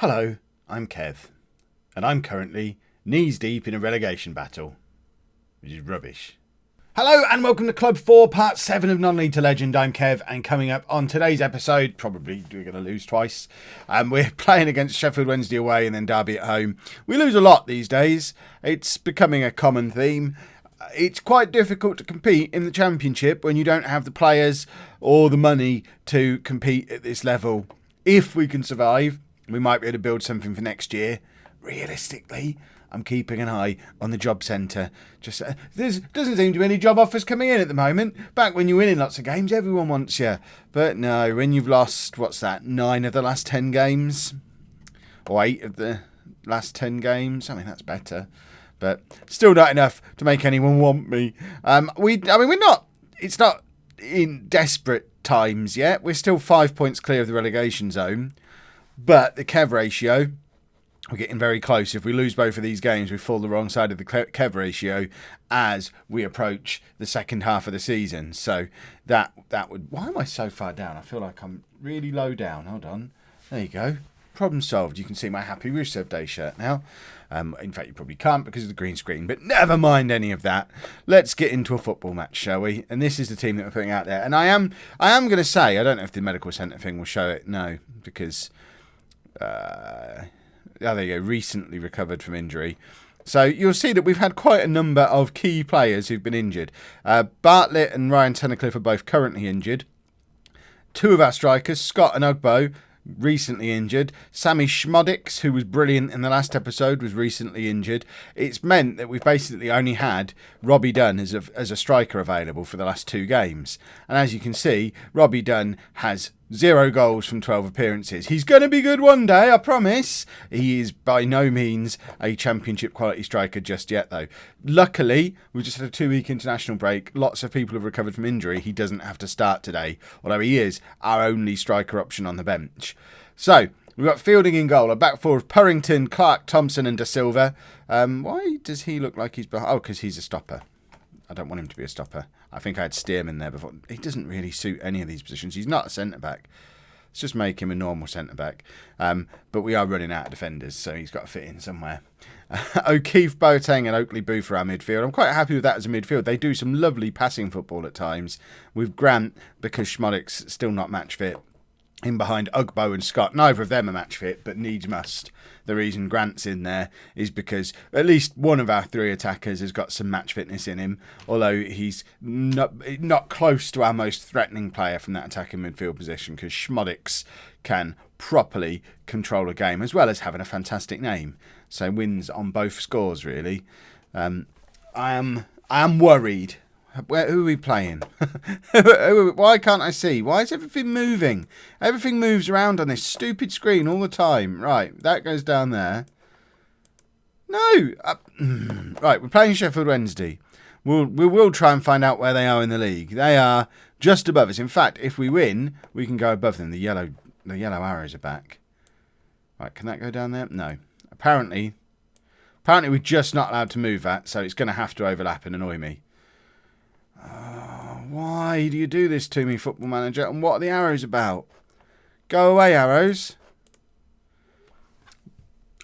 Hello, I'm Kev, and I'm currently knees deep in a relegation battle, which is rubbish. Hello and welcome to Club 4, Part 7 of Non-League to Legend. I'm Kev, and coming up on today's episode, probably we're going to lose twice. We're playing against Sheffield Wednesday away and then Derby at home. We lose a lot these days. It's becoming a common theme. It's quite difficult to compete in the Championship when you don't have the players or the money to compete at this level. If we can survive, we might be able to build something for next year. Realistically, I'm keeping an eye on the job centre. There doesn't seem to be any job offers coming in at the moment. Back when you're winning lots of games, everyone wants you. But no, when you've lost, 9 of the last 10 games? Or 8 of the last 10 games? I mean, that's better. But still not enough to make anyone want me. We're not. It's not in desperate times yet. We're still 5 points clear of the relegation zone. But the Kev ratio, we're getting very close. If we lose both of these games, we fall the wrong side of the Kev ratio as we approach the second half of the season. So that would... Why am I so far down? I feel like I'm really low down. Hold on. There you go. Problem solved. You can see my Happy Rusev Day shirt now. In fact, you probably can't because of the green screen. But never mind any of that. Let's get into a football match, shall we? And this is the team that we're putting out there. And I am going to say, I don't know if the medical centre thing will show it. No, because... there you go, recently recovered from injury. So you'll see that we've had quite a number of key players who've been injured. Bartlett and Ryan Tunnicliffe are both currently injured. 2 of our strikers, Scott and Ugbo, recently injured. Sammy Schmodix, who was brilliant in the last episode, was recently injured. It's meant that we've basically only had Robbie Dunn as a striker available for the last 2 games. And as you can see, Robbie Dunn has 0 goals from 12 appearances. He's going to be good one day, I promise. He is by no means a Championship quality striker just yet, though. Luckily, we've just had a 2-week international break. Lots of people have recovered from injury. He doesn't have to start today, although he is our only striker option on the bench. So, we've got Fielding in goal. A back four of Purrington, Clark, Thompson and Da Silva. Why does he look like he's behind? Oh, because he's a stopper. I don't want him to be a stopper. I think I had Stearman there before. He doesn't really suit any of these positions. He's not a centre-back. Let's just make him a normal centre-back. But we are running out of defenders, so he's got to fit in somewhere. O'Keefe, Boateng and Oakley Boo for our midfield. I'm quite happy with that as a midfield. They do some lovely passing football at times. With Grant, because Schmodix still not match fit. In behind Ugbo and Scott. Neither of them are match fit, but needs must. The reason Grant's in there is because at least one of our 3 attackers has got some match fitness in him, although he's not close to our most threatening player from that attacking midfield position, because Schmodix can properly control a game, as well as having a fantastic name. So wins on both scores, really. I am worried. Who are we playing? Why can't I see? Why is everything moving? Everything moves around on this stupid screen all the time. Right, that goes down there. No! Right, we're playing Sheffield Wednesday. We will try and find out where they are in the league. They are just above us. In fact, if we win, we can go above them. The yellow arrows are back. Right, can that go down there? No. Apparently we're just not allowed to move that, so it's going to have to overlap and annoy me. Why do you do this to me, Football Manager? And what are the arrows about? Go away, arrows.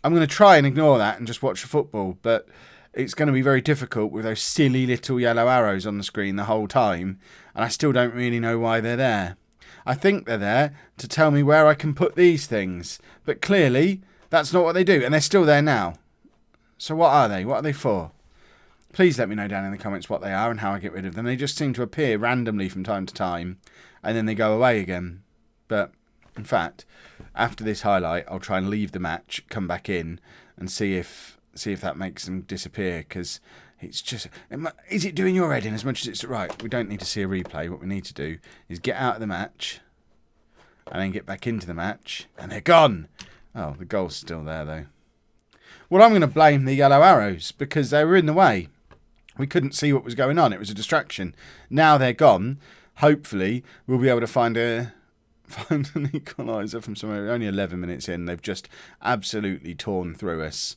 I'm going to try and ignore that and just watch the football, but it's going to be very difficult with those silly little yellow arrows on the screen the whole time, and I still don't really know why they're there. I think they're there to tell me where I can put these things, but clearly that's not what they do, and they're still there now. So what are they? What are they for? Please let me know down in the comments what they are and how I get rid of them. They just seem to appear randomly from time to time, and then they go away again. But, in fact, after this highlight, I'll try and leave the match, come back in, and see if that makes them disappear, because it's just... Is it doing your head in as much as it's... Right, we don't need to see a replay. What we need to do is get out of the match, and then get back into the match, and they're gone! Oh, the goal's still there, though. Well, I'm going to blame the yellow arrows, because they were in the way. We couldn't see what was going on. It was a distraction. Now they're gone. Hopefully, we'll be able to find an equaliser from somewhere. Only 11 minutes in. They've just absolutely torn through us.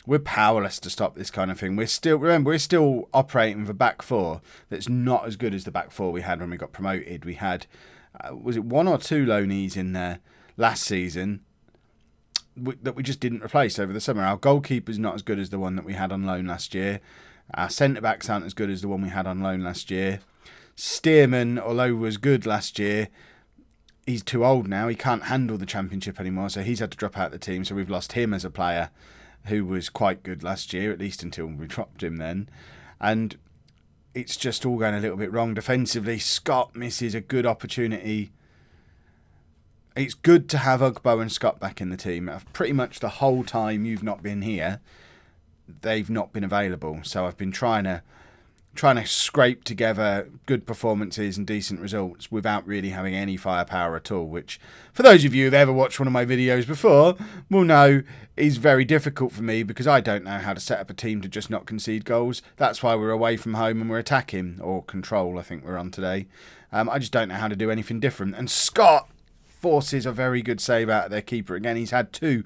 We're powerless to stop this kind of thing. We're still operating with a back four that's not as good as the back four we had when we got promoted. We had, was it 1 or 2 loanees in there last season? that we just didn't replace over the summer. Our goalkeeper's not as good as the one that we had on loan last year. Our centre-backs aren't as good as the one we had on loan last year. Stearman, although was good last year, he's too old now. He can't handle the Championship anymore, so he's had to drop out of the team. So we've lost him as a player who was quite good last year, at least until we dropped him then. And it's just all going a little bit wrong defensively. Scott misses a good opportunity. It's good to have Ugbo and Scott back in the team. Pretty much the whole time you've not been here, they've not been available. So I've been trying to scrape together good performances and decent results without really having any firepower at all, which, for those of you who've ever watched one of my videos before, will know is very difficult for me because I don't know how to set up a team to just not concede goals. That's why we're away from home and we're attacking, or control I think we're on today. I just don't know how to do anything different. And Scott forces a very good save out of their keeper again. He's had 2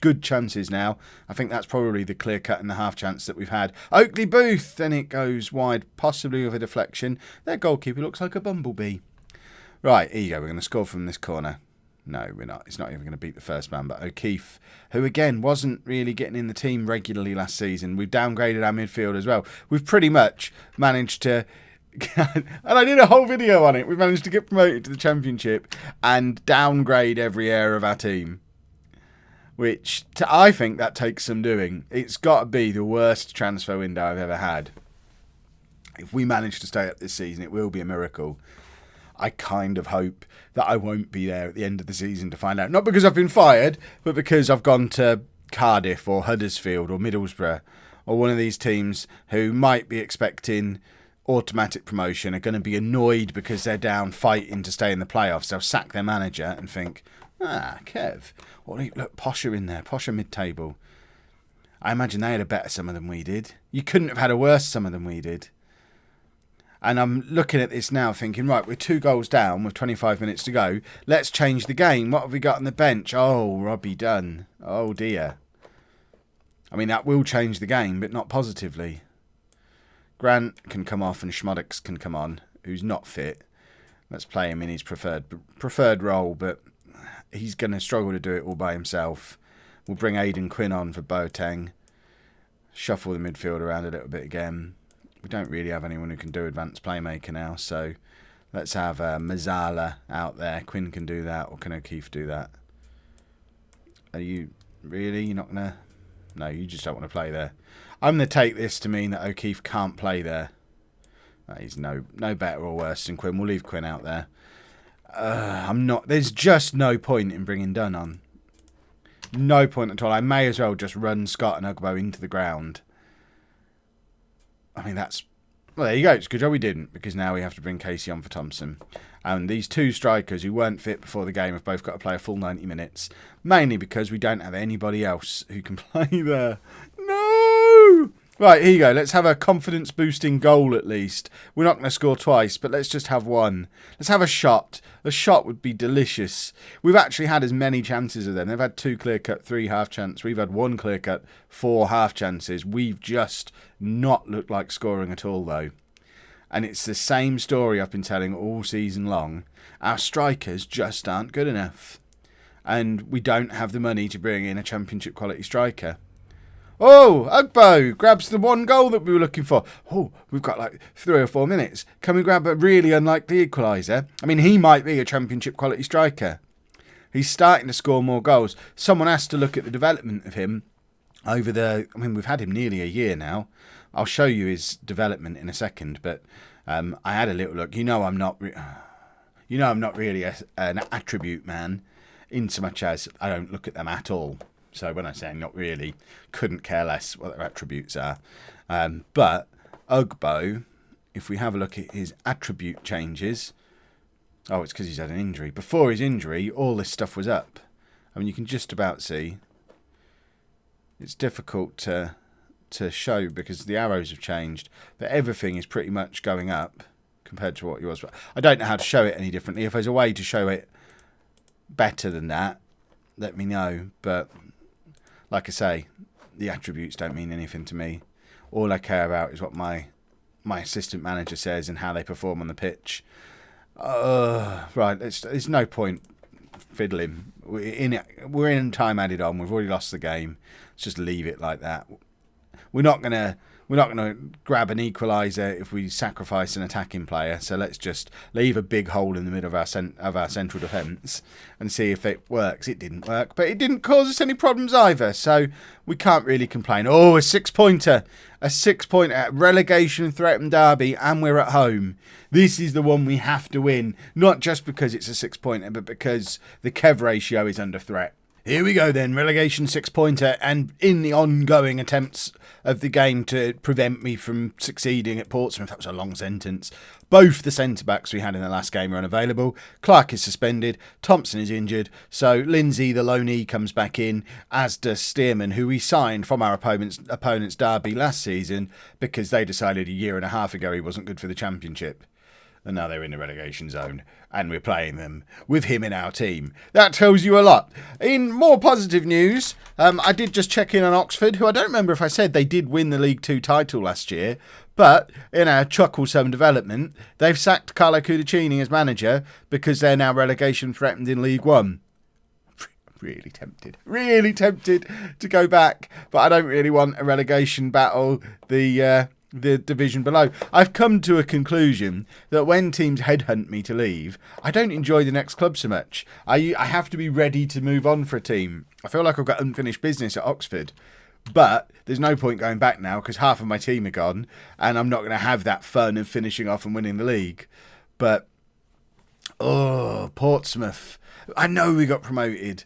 good chances now. I think that's probably the clear cut and the half chance that we've had. Oakley Booth, then it goes wide, possibly with a deflection. Their goalkeeper looks like a bumblebee. Right, here you go. We're going to score from this corner. No, we're not. It's not even going to beat the first man. But O'Keefe, who again wasn't really getting in the team regularly last season. We've downgraded our midfield as well. We've pretty much managed to, and I did a whole video on it, we've managed to get promoted to the Championship and downgrade every area of our team. Which, I think that takes some doing. It's got to be the worst transfer window I've ever had. If we manage to stay up this season, it will be a miracle. I kind of hope that I won't be there at the end of the season to find out. Not because I've been fired, but because I've gone to Cardiff or Huddersfield or Middlesbrough or one of these teams who might be expecting automatic promotion, are going to be annoyed because they're down fighting to stay in the playoffs. They'll sack their manager and think, Kev, look, Posher in there, Posher mid-table. I imagine they had a better summer than we did. You couldn't have had a worse summer than we did. And I'm looking at this now thinking, right, we're 2 goals down with 25 minutes to go. Let's change the game. What have we got on the bench? Oh, Robbie Dunn. Oh, dear. I mean, that will change the game, but not positively. Grant can come off and Schmoddix can come on, who's not fit. Let's play him in his preferred role, but he's going to struggle to do it all by himself. We'll bring Aidan Quinn on for Boateng. Shuffle the midfield around a little bit again. We don't really have anyone who can do advanced playmaker now, so let's have Mazzala out there. Quinn can do that, or can O'Keefe do that? Are you really? You're not going to... No, you just don't want to play there. I'm going to take this to mean that O'Keefe can't play there. He's no better or worse than Quinn. We'll leave Quinn out there. There's just no point in bringing Dunn on. No point at all. I may as well just run Scott and Ugbo into the ground. I mean, well, there you go. It's a good job we didn't, because now we have to bring Casey on for Thompson. And these 2 strikers who weren't fit before the game have both got to play a full 90 minutes. Mainly because we don't have anybody else who can play there. No! Right, here you go. Let's have a confidence-boosting goal at least. We're not going to score twice, but let's just have one. Let's have a shot. A shot would be delicious. We've actually had as many chances as them. They've had 2 clear-cut, 3 half-chance. We've had 1 clear-cut, 4 half-chances. We've just not looked like scoring at all, though. And it's the same story I've been telling all season long. Our strikers just aren't good enough. And we don't have the money to bring in a Championship-quality striker. Oh, Ugbo grabs the 1 goal that we were looking for. Oh, we've got like 3 or 4 minutes. Can we grab a really unlikely equaliser? I mean, he might be a Championship quality striker. He's starting to score more goals. Someone has to look at the development of him we've had him nearly a year now. I'll show you his development in a second, but I had a little look. I'm not really an attribute man, in so much as I don't look at them at all. So when I say not really, couldn't care less what their attributes are. But Ugbo, if we have a look at his attribute changes... Oh, it's because he's had an injury. Before his injury, all this stuff was up. I mean, you can just about see. It's difficult to show because the arrows have changed. But everything is pretty much going up compared to what he was. I don't know how to show it any differently. If there's a way to show it better than that, let me know. But... like I say, the attributes don't mean anything to me. All I care about is what my assistant manager says and how they perform on the pitch. Right, there's no point fiddling. We're in time added on. We've already lost the game. Let's just leave it like that. We're not gonna grab an equaliser if we sacrifice an attacking player. So let's just leave a big hole in the middle of our central defence and see if it works. It didn't work, but it didn't cause us any problems either. So we can't really complain. Oh, a 6-pointer. A 6-pointer at relegation threatened Derby, and we're at home. This is the one we have to win, not just because it's a 6-pointer, but because the Kev ratio is under threat. Here we go then, relegation 6-pointer, and in the ongoing attempts of the game to prevent me from succeeding at Portsmouth, that was a long sentence, both the centre-backs we had in the last game are unavailable. Clark is suspended, Thompson is injured, so Lindsay, the loanee, comes back in, as does Stearman, who we signed from our opponent's Derby last season because they decided a year and a half ago he wasn't good for the Championship. And now they're in the relegation zone, and we're playing them with him in our team. That tells you a lot. In more positive news, I did just check in on Oxford, who I don't remember if I said they did win the League 2 title last year, but in our chucklesome development, they've sacked Carlo Cudicini as manager because they're now relegation threatened in League 1. Really tempted to go back, but I don't really want a relegation battle. The division below. I've come to a conclusion that when teams headhunt me to leave, I don't enjoy the next club so much. I have to be ready to move on for a team. I feel like I've got unfinished business at Oxford, but there's no point going back now because half of my team are gone, and I'm not going to have that fun of finishing off and winning the league. But Portsmouth. I know we got promoted,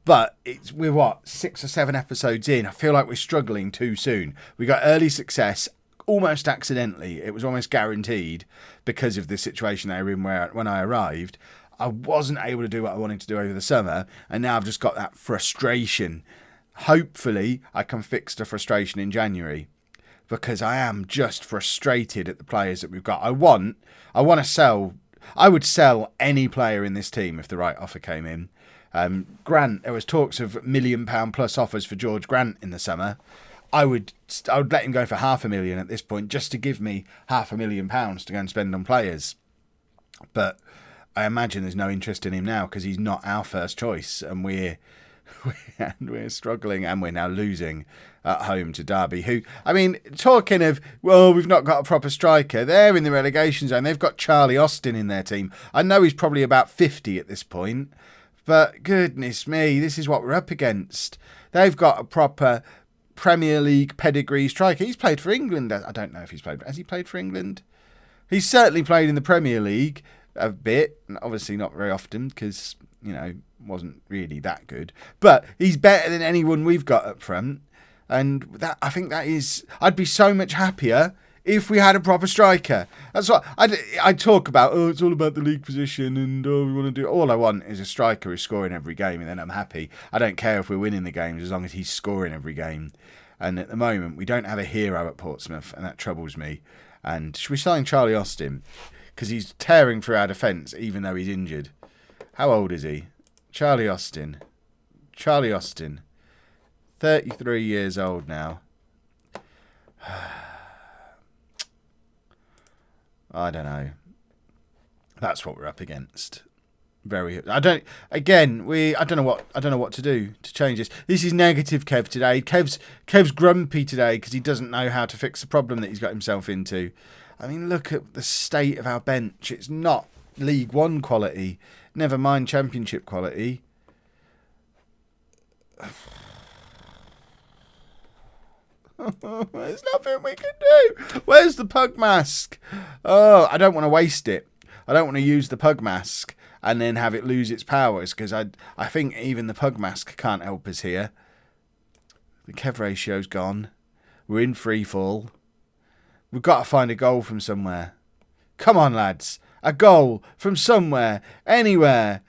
but we're 6 or 7 episodes in. I feel like we're struggling too soon. We got early success. Almost accidentally. It was almost guaranteed because of the situation they were in when I arrived. I wasn't able to do what I wanted to do over the summer, and now I've just got that frustration. Hopefully, I can fix the frustration in January because I am just frustrated at the players that we've got. I want to sell. I would sell any player in this team if the right offer came in. Grant, there was talks of £1 million plus offers for George Grant in the summer. I would let him go for £500,000 at this point just to give me £500,000 to go and spend on players. But I imagine there's no interest in him now because he's not our first choice, and we're struggling, and we're now losing at home to Derby. Who, I mean, talking of, well, we've not got a proper striker. They're in the relegation zone. They've got Charlie Austin in their team. I know he's probably about 50 at this point, but goodness me, this is what we're up against. They've got a proper Premier League pedigree striker. He's played for England. I don't know if has he played for England? He's certainly played in the Premier League a bit, obviously not very often because, wasn't really that good. But he's better than anyone we've got up front. And I think that is, I'd be so much happier if we had a proper striker. That's what I talk about. Oh, it's all about the league position, and we want to do. All I want is a striker who's scoring every game, and then I'm happy. I don't care if we're winning the games as long as he's scoring every game. And at the moment, we don't have a hero at Portsmouth, and that troubles me. And should we sign Charlie Austin? Because he's tearing through our defence, even though he's injured. How old is he? Charlie Austin. 33 years old now. I don't know. That's what we're up against. I don't know what to do to change this. This is negative Kev today. Kev's grumpy today because he doesn't know how to fix the problem that he's got himself into. I mean, look at the state of our bench. It's not League 1 quality. Never mind Championship quality. There's nothing we can do. Where's the pug mask? Oh, I don't want to waste it. I don't want to use the pug mask and then have it lose its powers because I think even the pug mask can't help us here. The Kev ratio's gone. We're in free fall. We've got to find a goal from somewhere. Come on, lads. A goal from somewhere. Anywhere.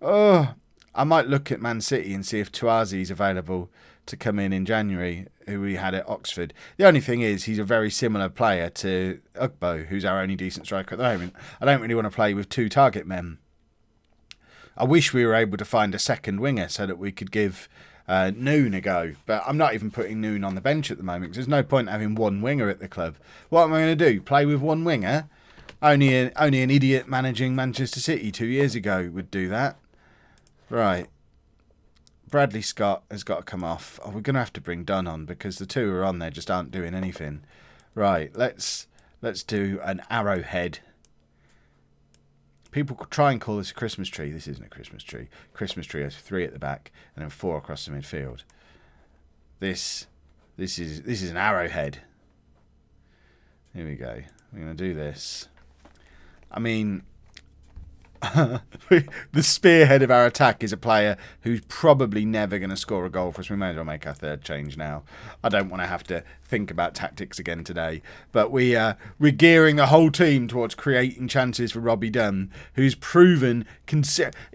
Oh, I might look at Man City and see if Tuazi's available to come in January, who we had at Oxford. The only thing is he's a very similar player to Ugbo, who's our only decent striker at the moment. I don't really want to play with 2 target men. I wish we were able to find a second winger so that we could give Noon a go. But I'm not even putting Noon on the bench at the moment because there's no point having one winger at the club. What am I going to do? Play with one winger? Only an idiot managing Manchester City 2 years ago would do that. Right. Bradley Scott has got to come off. Oh, we're going to have to bring Dunn on because the two who are on there just aren't doing anything. Right, let's do an arrowhead. People try and call this a Christmas tree. This isn't a Christmas tree. Christmas tree has 3 at the back and then 4 across the midfield. This is an arrowhead. Here we go. We're going to do this. I mean, the spearhead of our attack is a player who's probably never going to score a goal for us. We may as well make our third change now. I don't want to have to think about tactics again today. But we're gearing the whole team towards creating chances for Robbie Dunn, who's proven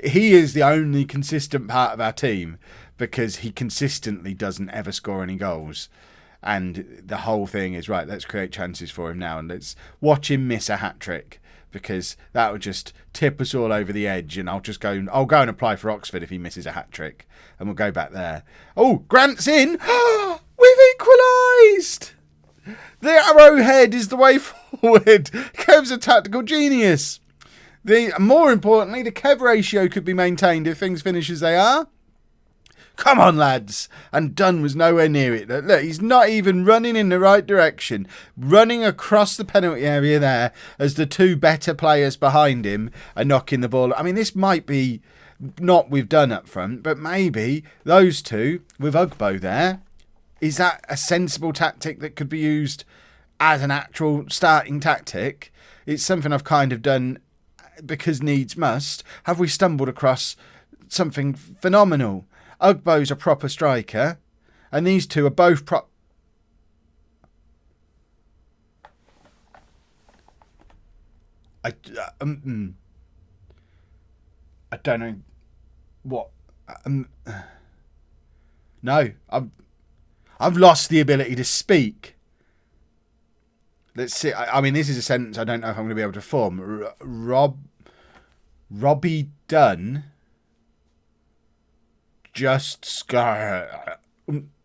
he is the only consistent part of our team because he consistently doesn't ever score any goals. And the whole thing is, right, let's create chances for him now and let's watch him miss a hat-trick. Because that would just tip us all over the edge, and I'll go and apply for Oxford if he misses a hat trick, and we'll go back there. Oh, Grant's in! We've equalised! The arrowhead is the way forward. Kev's a tactical genius. More importantly, the Kev ratio could be maintained if things finish as they are. Come on, lads. And Dunn was nowhere near it. Look, he's not even running in the right direction. Running across the penalty area there as the 2 better players behind him are knocking the ball. I mean, this might be not with Dunn up front, but maybe those 2 with Ugbo there. Is that a sensible tactic that could be used as an actual starting tactic? It's something I've kind of done because needs must. Have we stumbled across something phenomenal? Ugbo's a proper striker, and these 2 are both I don't know what. No, I've lost the ability to speak. Let's see. I mean, this is a sentence I don't know if I'm going to be able to form. Robbie Dunn.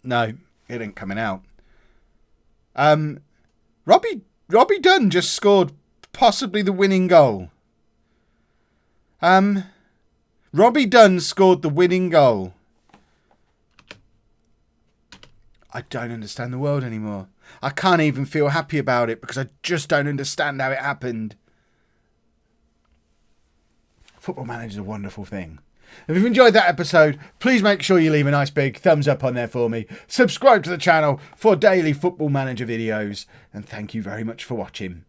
No, it ain't coming out. Robbie Dunn just scored possibly the winning goal. Robbie Dunn scored the winning goal. I don't understand the world anymore. I can't even feel happy about it because I just don't understand how it happened. Football Manager is a wonderful thing. If you've enjoyed that episode, please make sure you leave a nice big thumbs up on there for me. Subscribe to the channel for daily Football Manager videos. And thank you very much for watching.